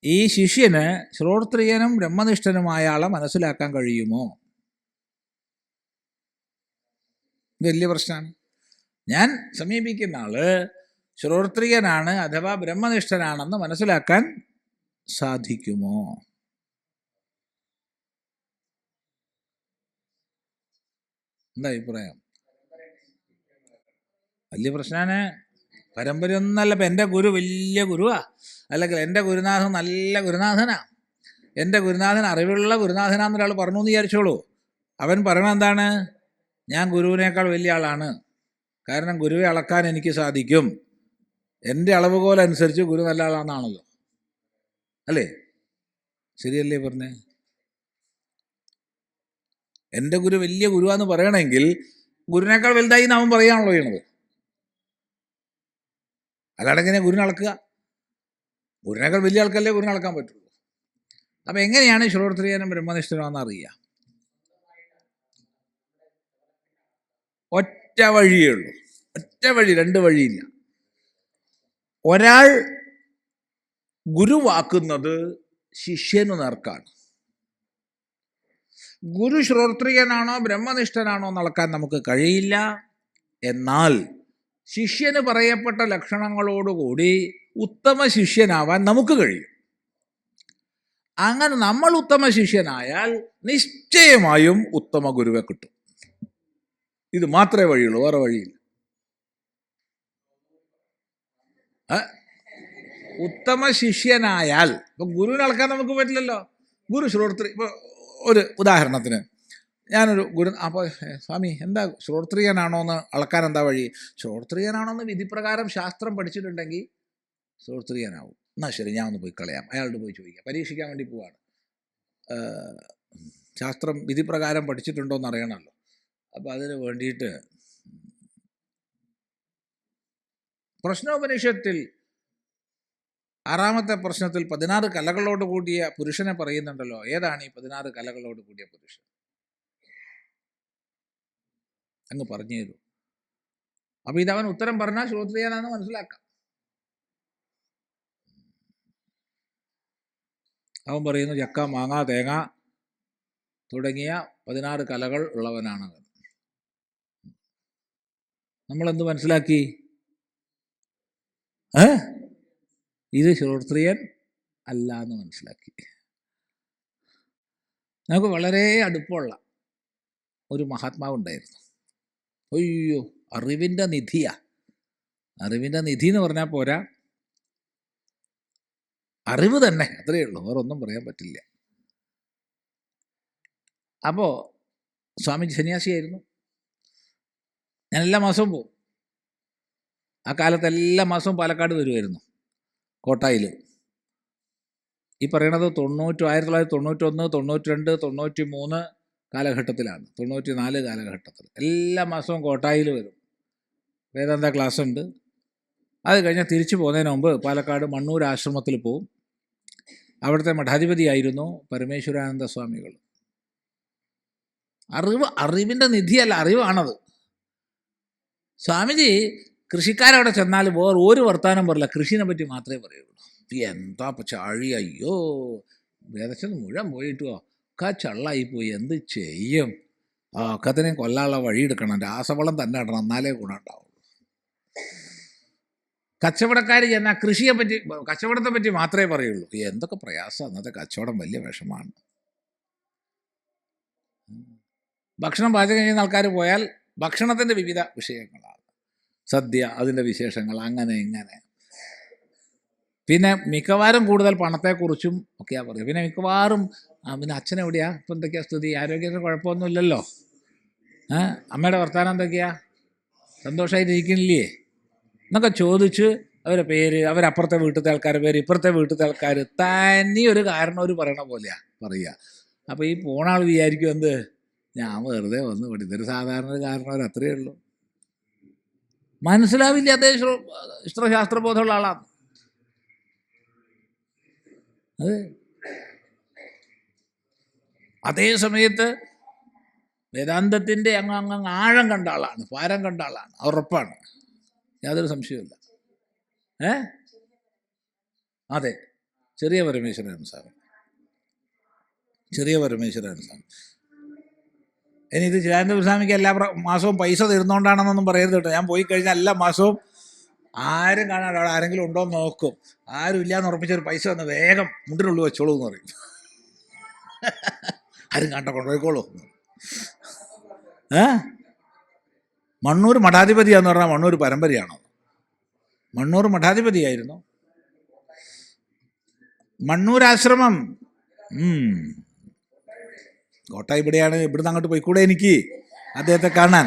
ഈ ശിഷ്യന് ശ്രോത്രിയനും ബ്രഹ്മനിഷ്ഠനുമായ ആളെ മനസ്സിലാക്കാൻ കഴിയുമോ? വലിയ പ്രശ്നമാണ്. ഞാൻ സമീപിക്കുന്ന ആള് ശ്രോത്രിയനാണ് അഥവാ ബ്രഹ്മനിഷ്ഠനാണെന്ന് മനസ്സിലാക്കാൻ സാധിക്കുമോ? എന്താ അഭിപ്രായം? വലിയ പ്രശ്നമാണ്. പരമ്പരയൊന്നല്ല. ഇപ്പം എൻ്റെ ഗുരു വലിയ ഗുരുവാ, അല്ലെങ്കിൽ എൻ്റെ ഗുരുനാഥൻ നല്ല ഗുരുനാഥനാ, എൻ്റെ ഗുരുനാഥൻ അറിവുള്ള ഗുരുനാഥനാന്ന് ഒരാൾ പറഞ്ഞു എന്ന് വിചാരിച്ചോളൂ. അവൻ പറയണത് എന്താണ്? ഞാൻ ഗുരുവിനേക്കാൾ വലിയ ആളാണ്, കാരണം ഗുരുവെ അളക്കാൻ എനിക്ക് സാധിക്കും, എൻ്റെ അളവുകോൽ അനുസരിച്ച് ഗുരു നല്ല ആളാണെന്നാണല്ലോ. അല്ലേ? ശരിയല്ലേ പറഞ്ഞേ? എൻ്റെ ഗുരു വലിയ ഗുരുവാന്ന് പറയണമെങ്കിൽ ഗുരുവിനേക്കാൾ വലുതായി നാമൻ പറയാണല്ലോ ചെയ്യണത്. അല്ലാതെ എങ്ങനെയാണ് ഗുരുവിനെ അളക്കുക? ഗുരുവിനേക്കാൾ വലിയ ആൾക്കല്ലേ ഗുരുവിനെ അളക്കാൻ പറ്റുള്ളൂ. അപ്പം എങ്ങനെയാണ് ശ്രോത്രിയനും ബ്രഹ്മനിഷ്ഠനാണെന്ന് അറിയുക? ഒറ്റ വഴിയേ ഉള്ളൂ. ഒറ്റ വഴി, രണ്ട് വഴിയില്ല. ഒരാൾ ഗുരുവാക്കുന്നത് ശിഷ്യനു നേർക്കാണ്. ഗുരു ശ്രോത്രിയനാണോ ബ്രഹ്മനിഷ്ഠനാണോ എന്നളക്കാൻ നമുക്ക് കഴിയില്ല. എന്നാൽ ശിഷ്യന് പറയപ്പെട്ട ലക്ഷണങ്ങളോടുകൂടി ഉത്തമ ശിഷ്യനാവാൻ നമുക്ക് കഴിയും. അങ്ങനെ നമ്മൾ ഉത്തമ ശിഷ്യനായാൽ നിശ്ചയമായും ഉത്തമ ഗുരുവെ കിട്ടും. ഇത് മാത്രമേ വഴിയുള്ളൂ, വേറെ വഴിയില്ല. ഉത്തമ ശിഷ്യനായാൽ ഇപ്പം ഗുരുവിനെ അളക്കാൻ നമുക്ക് പറ്റില്ലല്ലോ. ഗുരു ശ്രോത്രി, ഇപ്പോൾ ഒരു ഉദാഹരണത്തിന് ഞാനൊരു ഗുരു, അപ്പോൾ സ്വാമി എന്താ ശ്രോത്രിയനാണോ എന്ന് അളക്കാൻ എന്താ വഴി? ശ്രോത്രിയനാണോ എന്ന് വിധിപ്രകാരം ശാസ്ത്രം പഠിച്ചിട്ടുണ്ടെങ്കിൽ ശ്രോത്രിയനാവും. എന്നാൽ ശരി, ഞാൻ ഒന്ന് പോയി കളയാം, അയാളോട് പോയി ചോദിക്കാം. പരീക്ഷിക്കാൻ വേണ്ടി പോവാണ്. ശാസ്ത്രം വിധിപ്രകാരം പഠിച്ചിട്ടുണ്ടോ എന്ന് അറിയണമല്ലോ. അപ്പോൾ അതിന് വേണ്ടിയിട്ട് പ്രശ്നോപനിഷത്തിൽ 6-ാമത്തെ പ്രശ്നത്തിൽ 16 കലകളോട് കൂടിയ പുരുഷനെ പറയുന്നുണ്ടല്ലോ. ഏതാണ് ഈ 16 കലകളോട് കൂടിയ പുരുഷൻ? അങ്ങ് പറഞ്ഞു തരൂ. അപ്പം ഇതവൻ ഉത്തരം പറഞ്ഞാൽ ശ്രോത്രിയനാണെന്ന് മനസ്സിലാക്കാം. അവൻ പറയുന്നു ചക്ക, മാങ്ങ, തേങ്ങ തുടങ്ങിയ 16 കലകൾ ഉള്ളവനാണ് അവൻ. നമ്മളെന്ത് മനസ്സിലാക്കി? ഇത് ശ്രോത്രിയൻ അല്ല എന്ന് മനസ്സിലാക്കി. നമുക്ക് വളരെ അടുപ്പമുള്ള ഒരു മഹാത്മാവുണ്ടായിരുന്നു. അയ്യോ, അറിവിൻ്റെ നിധിയാ. അറിവിൻ്റെ നിധി എന്ന് പറഞ്ഞാൽ പോരാ, അറിവ് തന്നെ, അത്രയേ ഉള്ളൂ, വേറെ ഒന്നും പറയാൻ പറ്റില്ല. അപ്പോൾ സ്വാമി സന്യാസിയായിരുന്നു. ഞാൻ എല്ലാ മാസവും പോകും. ആ കാലത്ത് എല്ലാ മാസവും പാലക്കാട് വരുമായിരുന്നു, കോട്ടായിൽ. ഈ പറയണത് 1991, 92, 93 കാലഘട്ടത്തിലാണ്, 94 കാലഘട്ടത്തിൽ. എല്ലാ മാസവും കോട്ടായിൽ വരും, വേദാന്ത ക്ലാസ് ഉണ്ട്. അത് കഴിഞ്ഞാൽ തിരിച്ചു പോകുന്നതിന് മുമ്പ് പാലക്കാട് മണ്ണൂർ ആശ്രമത്തിൽ പോവും. അവിടുത്തെ മഠാധിപതിയായിരുന്നു പരമേശ്വരാനന്ദ സ്വാമികൾ. അറിവിൻ്റെ നിധിയല്ല, അറിവാണത്. സ്വാമിജി കൃഷിക്കാരവിടെ ചെന്നാൽ വേറെ ഒരു വർത്താനം പറയില്ല, കൃഷിനെ പറ്റി മാത്രമേ പറയുള്ളൂ. എന്താ ചാഴി, അയ്യോ വേദച്ചത് മുഴുവൻ പോയിട്ടുവോ, ഒക്കെ ചള്ളായിപ്പോയി, എന്ത് ചെയ്യും, ഒക്കത്തിനെ കൊല്ലാനുള്ള വഴി എടുക്കണം, രാസവളം തന്നെ ഇടണം, എന്നാലേ ഗുണം ഉണ്ടാവുള്ളൂ. കച്ചവടക്കാർ ചെന്നാൽ കൃഷിയെ പറ്റി, കച്ചവടത്തെ പറ്റി മാത്രമേ പറയുള്ളൂ. എന്തൊക്കെ പ്രയാസം, അന്നത്തെ കച്ചവടം വലിയ വിഷമാണ്. ഭക്ഷണം പാചകം ചെയ്യുന്ന ആൾക്കാർ പോയാൽ ഭക്ഷണത്തിൻ്റെ വിവിധ വിഷയങ്ങളാണ്, സദ്യ, അതിൻ്റെ വിശേഷങ്ങൾ, അങ്ങനെ ഇങ്ങനെ. പിന്നെ മിക്കവാറും കൂടുതൽ പണത്തെക്കുറിച്ചും ഒക്കെയാണ് പറയുക. പിന്നെ മിക്കവാറും പിന്നെ അച്ഛനെവിടെയാ, ഇപ്പം എന്തൊക്കെയാ സ്ഥിതി, ആരോഗ്യത്തിന് കുഴപ്പമൊന്നുമില്ലല്ലോ, അമ്മയുടെ വർത്താനം എന്തൊക്കെയാ, സന്തോഷമായിട്ടിരിക്കുന്നില്ലേ എന്നൊക്കെ ചോദിച്ച് അവരെ പേര്, അവരപ്പുറത്തെ വീട്ടിലത്തെ ആൾക്കാരുടെ പേര്, ഇപ്പുറത്തെ വീട്ടിലത്തെ ആൾക്കാർ, തനി ഒരു കാരണം അവർ പറയണ പോലെയാണ് പറയുക. അപ്പോൾ ഈ പോണ ആൾ വിചാരിക്കും എന്ത്, ഞാൻ വെറുതെ വന്ന് പഠിത്തൊരു സാധാരണ ഒരു കാരണം, അത്രയേ ഉള്ളൂ. മനസ്സിലാവില്ല, അദ്ദേഹം ഇഷ്ടശാസ്ത്രബോധമുള്ള ആളാണ്. അതെ, അതേ സമയത്ത് വേദാന്തത്തിൻ്റെ അങ്ങ് ആഴം കണ്ട ആളാണ്, പാരം കണ്ട ആളാണ്, ഉറപ്പാണ്, യാതൊരു സംശയവുമില്ല. അതെ, ചെറിയ പരമേശ്വരൻ സ്വാമി, ചെറിയ പരമേശ്വരൻ സ്വാമി. ഇനി ഇത് ചിദാനന്ദസ്വാമിക്ക് എല്ലാ മാസവും പൈസ തരുന്നോണ്ടാണെന്നൊന്നും പറയരുത് കേട്ടോ. ഞാൻ പോയി കഴിഞ്ഞാൽ എല്ലാ മാസവും ആരും കാണാൻ അവിടെ ആരെങ്കിലും ഉണ്ടോ എന്ന് നോക്കും. ആരും ഇല്ലയെന്ന് ഉറപ്പിച്ചൊരു പൈസ വന്ന് വേഗം മുണ്ടിനുള്ളിൽ വെച്ചോളൂ എന്ന് പറയും. ആരും കണ്ട കൊണ്ടുപോയിക്കോളൂ. മണ്ണൂർ മഠാധിപതിയാന്ന് പറഞ്ഞാൽ മണ്ണൂർ പരമ്പരയാണോ? മണ്ണൂർ മഠാധിപതിയായിരുന്നു. മണ്ണൂരാശ്രമം കോട്ട ഇവിടെയാണ്. ഇവിടുന്ന് അങ്ങോട്ട് പോയിക്കൂടെ എനിക്ക് അദ്ദേഹത്തെ കാണാൻ?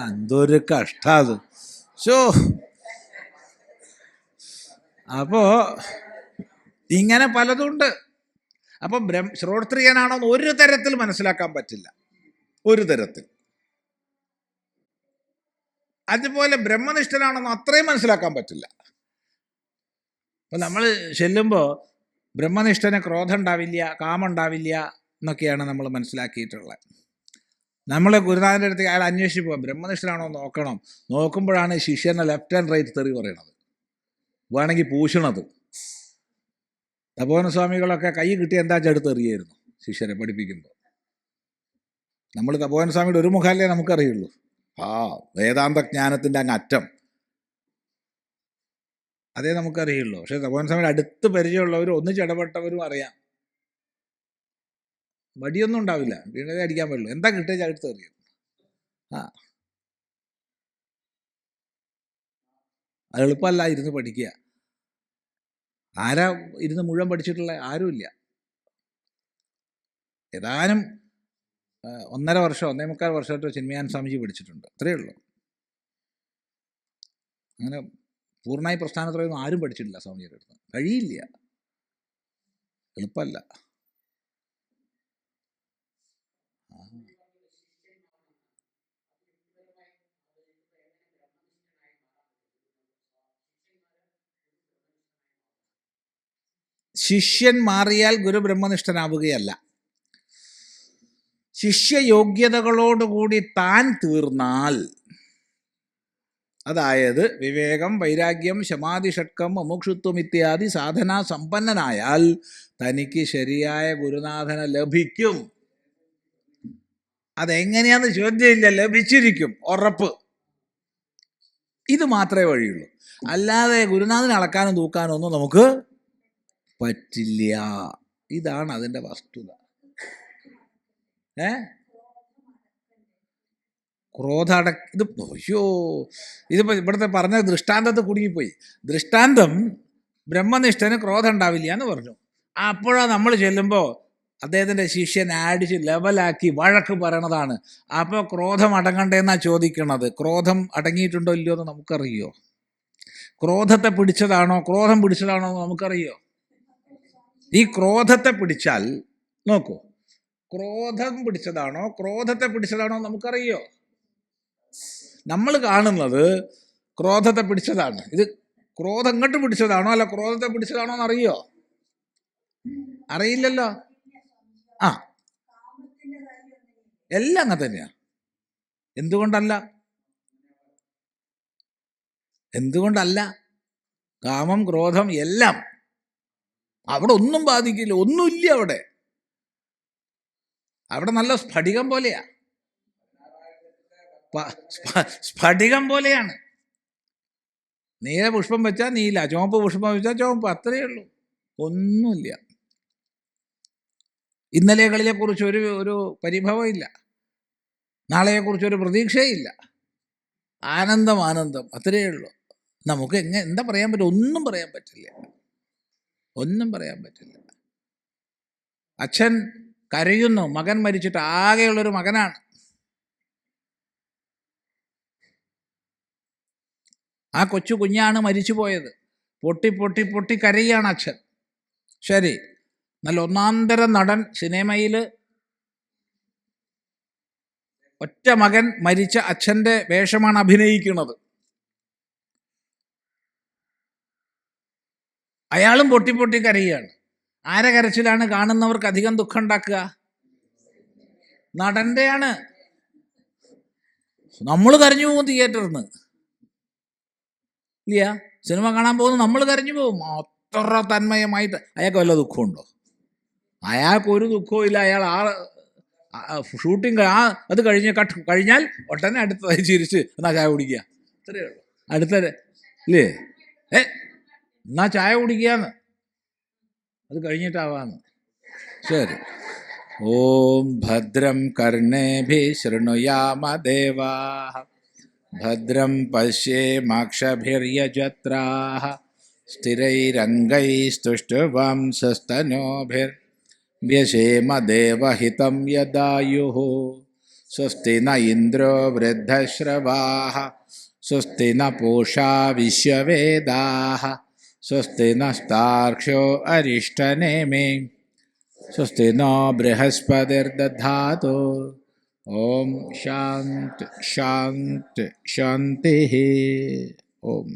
എന്തൊരു കഷ്ടം അത്. അപ്പോ ഇങ്ങനെ പലതുണ്ട്. അപ്പം ശ്രോത്രിയനാണോന്ന് ഒരു തരത്തിൽ മനസ്സിലാക്കാൻ പറ്റില്ല, ഒരു തരത്തിൽ. അതുപോലെ ബ്രഹ്മനിഷ്ഠനാണെന്ന് അത്രയും മനസ്സിലാക്കാൻ പറ്റില്ല. അപ്പം നമ്മൾ ചെല്ലുമ്പോൾ ബ്രഹ്മനിഷ്ഠന് ക്രോധം ഉണ്ടാവില്ല, കാമം ഉണ്ടാവില്ല എന്നൊക്കെയാണ് നമ്മൾ മനസ്സിലാക്കിയിട്ടുള്ളത്. നമ്മൾ ഗുരുനാഥൻ്റെ അടുത്ത് അയാൾ അന്വേഷിച്ച് പോകാം, ബ്രഹ്മനിഷ്ഠനാണോ നോക്കണം. നോക്കുമ്പോഴാണ് ശിഷ്യനെ ലെഫ്റ്റ് ആൻഡ് റൈറ്റ് തെറി പറയണത്, വേണമെങ്കിൽ പൂശണത്. തപോവന സ്വാമികളൊക്കെ കൈ കിട്ടി എന്താ ചെടുത്ത് എറിയായിരുന്നു ശിഷ്യരെ പഠിപ്പിക്കുമ്പോൾ. നമ്മൾ തപോവന സ്വാമിയുടെ ഒരു മുഖമല്ലേ നമുക്കറിയുള്ളൂ. വേദാന്ത ജ്ഞാനത്തിൻ്റെ അങ്ങ് അറ്റം അതേ നമുക്കറിയുള്ളൂ. പക്ഷെ തപോവന സ്വാമിയുടെ അടുത്ത് പരിചയമുള്ളവരും ഒന്നിച്ചിടപെട്ടവരും അറിയാം, വടിയൊന്നും ഉണ്ടാവില്ല, വീണതേ അടിക്കാൻ പറ്റുള്ളൂ. എന്താ കിട്ടിയ ചടുത്ത് എറിയും. അത് എളുപ്പമല്ല ഇരുന്ന് പഠിക്കുക. ആരാ ഇരുന്ന് മുഴുവൻ പഠിച്ചിട്ടുള്ള? ആരുമില്ല. ഏതാനും 1.5 വർഷം 1.25 വർഷമായിട്ട് ചിന്മയാനന്ദ സ്വാമിജി പഠിച്ചിട്ടുണ്ട്, അത്രയേ ഉള്ളൂ. അങ്ങനെ പൂർണ്ണമായി പ്രസ്ഥാനത്തിലൊന്നും ആരും പഠിച്ചിട്ടില്ല സ്വാമിജിയുടെ അടുത്ത്. കഴിയില്ല, എളുപ്പമല്ല. ശിഷ്യൻ മാറിയാൽ ഗുരു ബ്രഹ്മനിഷ്ഠനാവുകയല്ല. ശിഷ്യയോഗ്യതകളോടുകൂടി താൻ തീർന്നാൽ, അതായത് വിവേകം, വൈരാഗ്യം, ശമാധി, ഷട്കം, മുമുക്ഷുത്വം ഇത്യാദി സാധനാ സമ്പന്നനായാൽ തനിക്ക് ശരിയായ ഗുരുനാഥനെ ലഭിക്കും. അതെങ്ങനെയാന്ന് ചോദ്യമില്ല, ലഭിച്ചിരിക്കും, ഉറപ്പ്. ഇത് മാത്രമേ വഴിയുള്ളൂ. അല്ലാതെ ഗുരുനാഥനെ അളക്കാനും തൂക്കാനും ഒന്നും നമുക്ക് പറ്റില്ല. ഇതാണ് അതിൻ്റെ വസ്തുത. ഇതിപ്പോൾ ഇവിടുത്തെ പറഞ്ഞ ദൃഷ്ടാന്തത്തെ കുടുങ്ങിപ്പോയി. ദൃഷ്ടാന്തം ബ്രഹ്മനിഷ്ഠന് ക്രോധം ഉണ്ടാവില്ല എന്ന് പറഞ്ഞു. അപ്പോഴാണ് നമ്മൾ ചെല്ലുമ്പോൾ അദ്ദേഹത്തിൻ്റെ ശിഷ്യൻ അടിച്ച് ലെവലാക്കി വഴക്ക് പറയണതാണ്. അപ്പോൾ ക്രോധം അടങ്ങണ്ടേന്നാണ് ചോദിക്കണത്. ക്രോധം അടങ്ങിയിട്ടുണ്ടോ ഇല്ലയോ എന്ന് നമുക്കറിയോ? ക്രോധത്തെ പിടിച്ചതാണോ എന്ന് നമുക്കറിയോ? ഈ ക്രോധത്തെ പിടിച്ചാൽ നോക്കൂ, ക്രോധം പിടിച്ചതാണോ ക്രോധത്തെ പിടിച്ചതാണോ നമുക്കറിയോ? നമ്മൾ കാണുന്നത് ക്രോധത്തെ പിടിച്ചതാണ്. ഇത് ക്രോധം ഇങ്ങോട്ട് പിടിച്ചതാണോ അല്ല ക്രോധത്തെ പിടിച്ചതാണോ എന്നറിയോ? അറിയില്ലല്ലോ. എല്ലാം അങ്ങനെ തന്നെയാ. എന്തുകൊണ്ടല്ല? കാമം, ക്രോധം എല്ലാം അവിടെ ഒന്നും ബാധിക്കില്ല, ഒന്നുമില്ല അവിടെ. അവിടെ നല്ല സ്ഫടികം പോലെയാ, സ്ഫടികം പോലെയാണ്. നീല പുഷ്പം വെച്ചാൽ നീല, ചുവപ്പ് പുഷ്പം വെച്ചാൽ ചുവപ്പ്, അത്രയേ ഉള്ളൂ, ഒന്നുമില്ല. ഇന്നലെകളിലെക്കുറിച്ച് ഒരു പരിഭവം ഇല്ല, നാളെയെക്കുറിച്ചൊരു പ്രതീക്ഷയില്ല. ആനന്ദം, അത്രയേ ഉള്ളൂ. നമുക്ക് എന്താ പറയാൻ പറ്റും? ഒന്നും പറയാൻ പറ്റില്ല. അച്ഛൻ കരയുന്നു, മകൻ മരിച്ചിട്ട്. ആകെയുള്ളൊരു മകനാണ്. ആ കുഞ്ഞാണ് മരിച്ചു പോയത്. പൊട്ടി കരയാണ് അച്ഛൻ. ശരി, നല്ല ഒന്നാന്തര നടൻ, സിനിമയിൽ ഒറ്റ മകൻ മരിച്ച അച്ഛൻ്റെ വേഷമാണ് അഭിനയിക്കുന്നത്. അയാളും പൊട്ടി കരയാണ്. ആരെ കരച്ചിലാണ് കാണുന്നവർക്ക് അധികം ദുഃഖം ഉണ്ടാക്കുക? നടൻ്റെയാണ്. നമ്മൾ കരഞ്ഞു പോകും തിയേറ്ററിൽ നിന്ന്, ഇല്ല? സിനിമ കാണാൻ പോകുന്നു, നമ്മൾ കരഞ്ഞു പോകും. അത്ര തന്മയമായിട്ട് അയാൾക്ക് വല്ല ദുഃഖമുണ്ടോ? അയാൾക്കൊരു ദുഃഖവും ഇല്ല. അയാൾ ഷൂട്ടിങ് അത് കഴിഞ്ഞാൽ ഒട്ടനെ അടുത്തതായി ചിരിച്ച് എന്നാ ചായ കുടിക്കുക, അത്രയേ ഉള്ളൂ. ഇല്ലേ എന്നാ ചായ കുടിക്കാന്ന്, അത് കഴിഞ്ഞിട്ടാവാന്ന്. ശരി. ഓം ഭദ്രം കർണേഭിः ശൃണുയാമ ദേവാः ഭദ്രം പശ്യേമാക്ഷഭിര്യജത്രാः സ്ഥിരൈരംഗൈസ്തുഷ്ടവംസस्तनोभिर्व्यसेम देवहितं यदायुः स्वस्ति न इन्द्रो वृद्धश्रवाः स्वस्ति न पूषा विश्ववेदाः स्वस्ति नस्तार्क्ष्यो अरिष्टनेमि स्वस्ति नो बृहस्पतिर्दधातु. ओम शांति शांति शांति. ओम